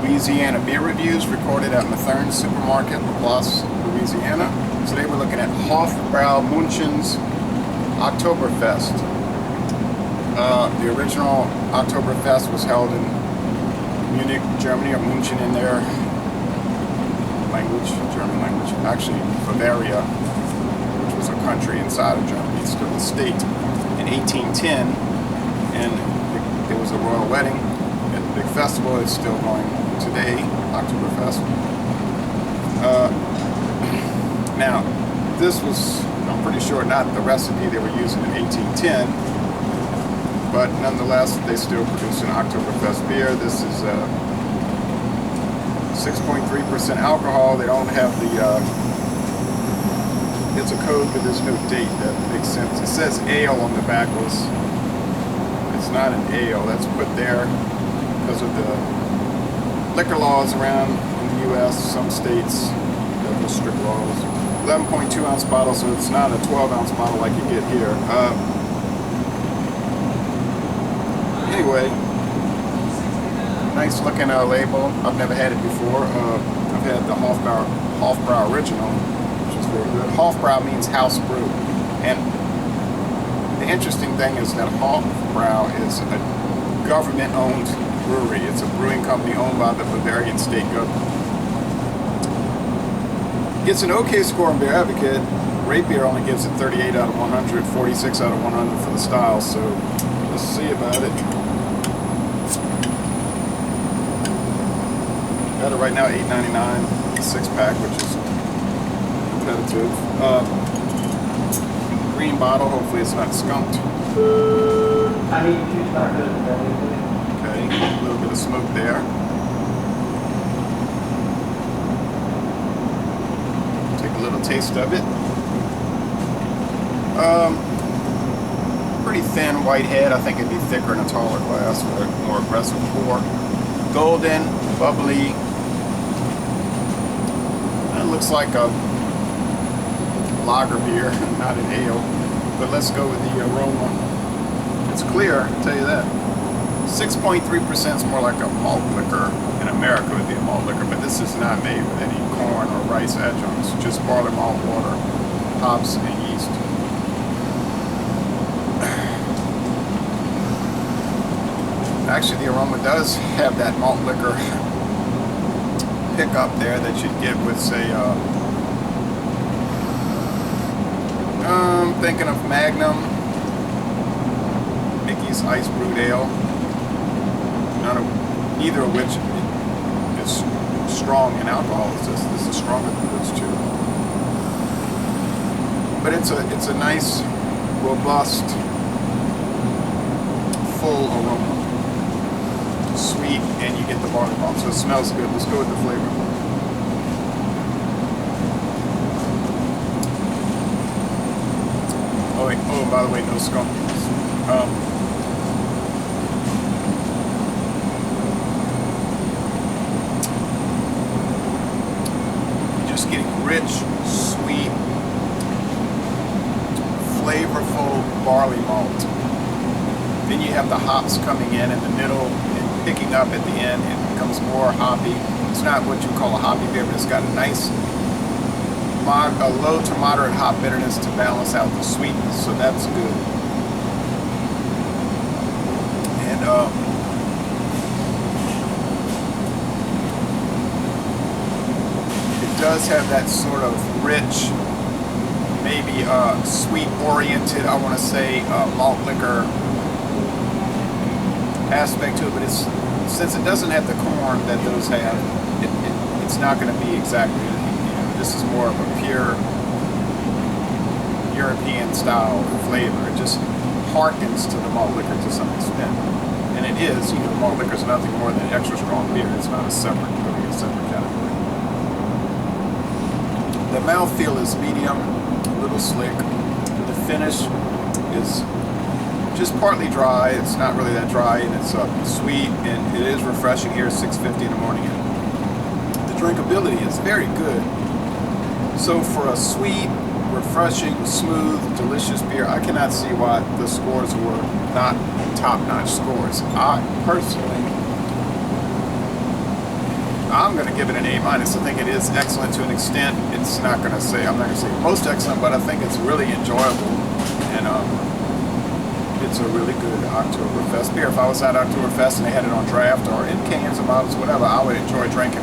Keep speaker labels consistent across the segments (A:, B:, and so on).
A: Louisiana beer reviews recorded at Mathern Supermarket, LaPlace, Louisiana. Today we're looking at Hofbrau Oktoberfest. The original Oktoberfest was held in Munich, Germany, or München in their language, German language. Actually, Bavaria, which was a country inside of Germany, it's still a state, in 1810, and it was a royal wedding. At the big festival, it's still going today, Oktoberfest. Now, this was, I'm pretty sure, not the recipe they were using in 1810, but nonetheless, they still produce an Oktoberfest beer. This is 6.3% alcohol. They don't have the, it's a code, but there's no date. That makes sense. It says ale on the back. It's not an ale. That's put there because of the liquor laws around in the U.S. Some states have the strict laws. 11.2 ounce bottle, so it's not a 12 ounce bottle like you get here. Anyway, nice looking label. I've never had it before. I've had the Hofbrau original, which is very good. Hofbrau means house brew, and the interesting thing is that Hofbrau is a government-owned brewery. It's a brewing company owned by the Bavarian state government. It's an okay score on Beer Advocate. Rate Beer only gives it 38 out of 100, 46 out of 100 for the style, so let's see about it. Got it right now, $8.99, 6-pack, which is competitive. Green bottle, hopefully it's not skunked. Okay, a little bit of smoke there. Take a little taste of it. Pretty thin white head. I think it'd be thicker in a taller glass for a more aggressive pour. Golden, bubbly. It looks like a lager beer, not an ale. But let's go with the aroma. It's clear, I'll tell you that. 6.3% is more like a malt liquor. In America, it would be a malt liquor, but this is not made with any corn or rice adjuncts, just barley malt, water, hops, and yeast. Actually, the aroma does have that malt liquor pickup there that you'd get with, say, I'm thinking of Magnum, Mickey's Ice Brewed Ale. Neither of which is strong in alcohol. This is stronger than those two. But it's a nice, robust, full aroma. Sweet, and you get the barley malt, so it smells good. Let's go with the flavor. Oh, wait, by the way, no skunk. Just getting rich, sweet, flavorful barley malt. Then you have the hops coming in the middle and picking up at the end. It becomes more hoppy. It's not what you call a hoppy beer, but it's got a nice, a low to moderate hop bitterness to balance out the sweetness, so that's good. And it does have that sort of rich, maybe sweet-oriented, I want to say, malt liquor aspect to it, but since it doesn't have the corn that those have, it's not going to be exactly, this is more of a pure European style flavor. It just harkens to the malt liquor to some extent, and it is, malt liquor is nothing more than extra strong beer. It's not a separate category. The mouthfeel is medium, a little slick. The finish is just partly dry. It's not really that dry, and it's sweet, and it is refreshing here at 6:50 in the morning. And the drinkability is very good. So for a sweet, refreshing, smooth, delicious beer, I cannot see why the scores were not top-notch scores. I personally I'm going to give it an A-. I think it is excellent to an extent. It's not going to say, I'm not going to say most excellent, but I think it's really enjoyable. And it's a really good Oktoberfest beer. If I was at Oktoberfest and they had it on draft or in cans or bottles, whatever, I would enjoy drinking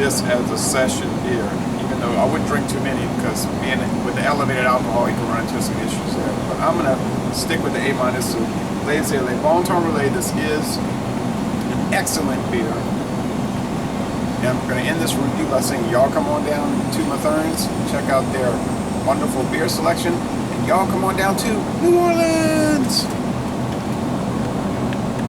A: this as a session beer. Even though I wouldn't drink too many because being with the elevated alcohol, you can run into some issues there. But I'm going to stick with the A-. So Laissez-les Bon-Ton Relais. This is an excellent beer. And I'm going to end this review by saying y'all come on down to Matherns, check out their wonderful beer selection, and y'all come on down to New Orleans!